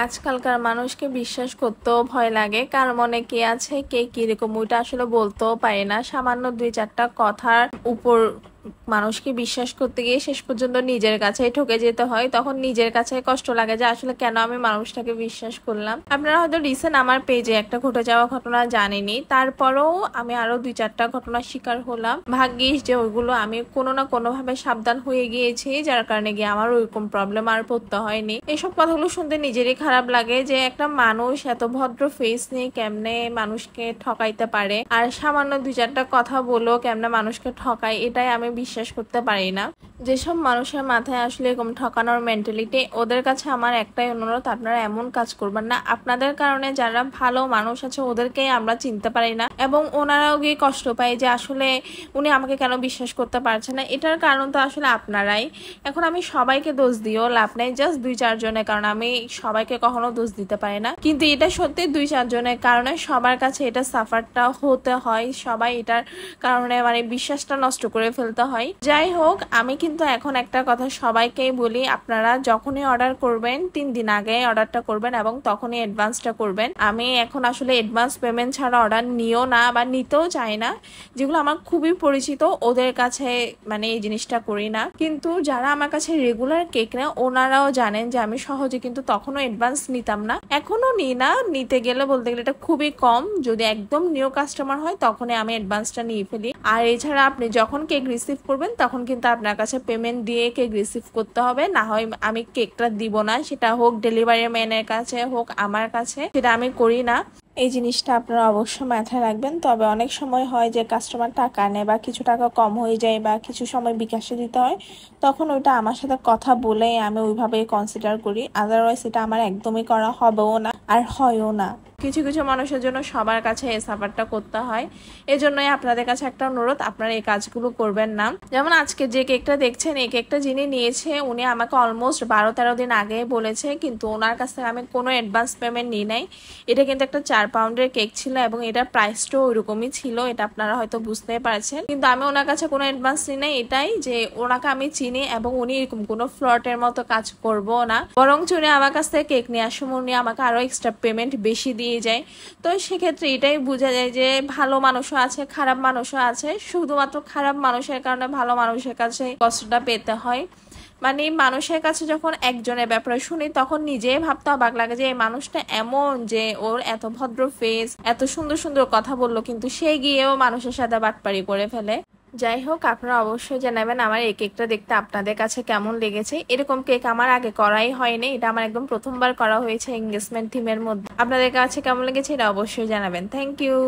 আজকালকার মানুষকে বিশ্বাস করতেও ভয় লাগে, কার মনে কি আছে কে কিরকম ওইটা আসলে বলতেও পারি না। সামান্য 2-4টা কথার উপর মানুষকে বিশ্বাস করতে গিয়ে শেষ পর্যন্ত নিজের কাছেই ঠকে যেতে হয়। তখন নিজের কাছে কষ্ট লাগে যে আসলে কেন আমি মানুষটাকে বিশ্বাস করলাম। আপনারা হয়তো রিসেন্ট আমার পেজে একটা ঘটে যাওয়া ঘটনা জানেনি, তারপরেও আমি আরো 2-4টা ঘটনার শিকার হলাম। ভাগ্যিস যে ওইগুলো আমি কোনো না কোনো ভাবে সাবধান হয়ে গিয়েছি, যার কারণে গিয়ে আমার ওইরকম প্রবলেম আর পড়তে হয়নি। এসব কথাগুলো শুনতে নিজেরই খারাপ লাগে যে একটা মানুষ এত ভদ্র ফেস নিয়ে কেমনে মানুষকে ঠকাইতে পারে, আর সামান্য 2-4টা কথা বলো কেমনে মানুষকে ঠকায়, এটাই আমি বিশ্বাস করতে পারি না। যেসব মানুষের মাথায় আসলে এরকম ঠকানোর মেন্টালিটি, ওদের কাছে আমার একটাই অনুরোধ, আপনারা এমন কাজ করবেন না। আপনাদের কারণে যারা ভালো মানুষ আছে ওদেরকেই আমরা চিনতে পারি না, এবং ওনারাও গিয়ে কষ্ট পায় যে আসলে উনি আমাকে কেন বিশ্বাস করতে পারছে না। এটার কারণ তো আসলে আপনারাই। এখন আমি সবাইকে দোষ দিও লাভ নেই, জাস্ট 2-4 জনের কারণে। আমি সবাইকে কখনো দোষ দিতে পারি না, কিন্তু এটা সত্যি 2-4 জনের কারণে সবার কাছে এটা সাফারটা হতে হয়। সবাই এটার কারণে মানে বিশ্বাসটা নষ্ট করে ফেলতে হয়। যাই হোক, আমি কিন্তু এখন একটা কথা সবাইকেই বলি, আপনারা যখনই অর্ডার করবেন 3 দিন আগে অর্ডারটা করবেন এবং তখনই অ্যাডভান্সটা করবেন। আমি এখন আসলে অ্যাডভান্স পেমেন্ট ছাড়া অর্ডার নিও না বা নিতেও চাই না। যেগুলো আমার খুবই পরিচিত ওদের কাছে মানে এই জিনিসটা করি না। কিন্তু যারা আমার কাছে রেগুলার কেক নেয় ওনারাও জানেন যে আমি সহজে কিন্তু তখনও অ্যাডভান্স নিতাম না, এখনো নিই না। নিতে গেলে বলতে গেলে এটা খুবই কম, যদি একদম নিউ কাস্টমার হয় তখনই আমি অ্যাডভান্সটা নিয়ে ফেলি। আর এছাড়া আপনি যখন কেক রিসিভ করবেন তখন কিন্তু আপনার কাছে পেমেন্ট দিয়ে কেক রিসিভ করতে হবে, না হয় আমি কেকটা দিব না। সেটা হোক ডেলিভারি ম্যানের কাছে হোক আমার কাছে, সেটা আমি করি না। এই জিনিসটা আপনারা অবশ্যই মাথায় রাখবেন। তবে অনেক সময় হয় যে কাস্টমার টাকা নেয় বা কিছু টাকা কম হয়ে যায় বা কিছু সময় বিকাশে দিতে হয়, তখন ওইটা আমার সাথে কথা বলে আমি ওইভাবে কনসিডার করি। আদারওয়াইজ এটা আমার একদমই করা হবেও না আর হয়ও না। কিছু কিছু মানুষের জন্য সবার কাছে এই সাফারটা করতে হয়। এজন্যই আপনাদের কাছে একটা অনুরোধ, আপনারা এই কাজগুলো করবেন না। যেমন আজকে যে কেকটা দেখছেন, এই কেকটা যিনি নিয়েছে উনি আমাকে অলমোস্ট 12-13 দিন আগে বলেছে, কিন্তু ওনার কাছ থেকে আমি কোনো অ্যাডভান্স পেমেন্ট নিই নাই। এটা কিন্তু একটা 4 পাউন্ডের কেক ছিল এবং এটার প্রাইসটাও ওইরকমই ছিল, এটা আপনারা হয়তো বুঝতেই পারছেন। কিন্তু আমি ওনার কাছে কোনো অ্যাডভান্স নিই নাই, এটাই যে ওনাকে আমি চিনি এবং উনি এরকম কোনো ফ্লটের মতো কাজ করবো না। বরং উনি আমার কাছ থেকে কেক নিয়ে আসুন, উনি আমাকে আরো এক্সট্রা পেমেন্ট বেশি দিয়ে যায়। তো সেক্ষেত্রে এটাই বোঝা যায় যে ভালো মানুষও আছে, খারাপ মানুষও আছে। শুধুমাত্র খারাপ মানুষের কারণে ভালো মানুষের কাছে কষ্টটা পেতে হয়। মানে মানুষের কাছে যখন একজনের ব্যাপারে শুনি তখন নিজেই ভাবতে অবাক লাগে যে এই মানুষটা এমন যে ওর এত ভদ্র ফেস, এত সুন্দর সুন্দর কথা বললো, কিন্তু সে গিয়েও মানুষের সাথে বাটপারি করে ফেলে। যাই হোক, আপনারা অবশ্যই জানাবেন আমার এই কেকটা দেখতে আপনাদের কাছে কেমন লেগেছে। এরকম কেক আমার আগে করাই হয়নি, এটা আমার একদম প্রথমবার করা হয়েছে এঙ্গেজমেন্ট থিমের মধ্যে। আপনাদের কাছে কেমন লেগেছে এটা অবশ্যই জানাবেন। Thank you.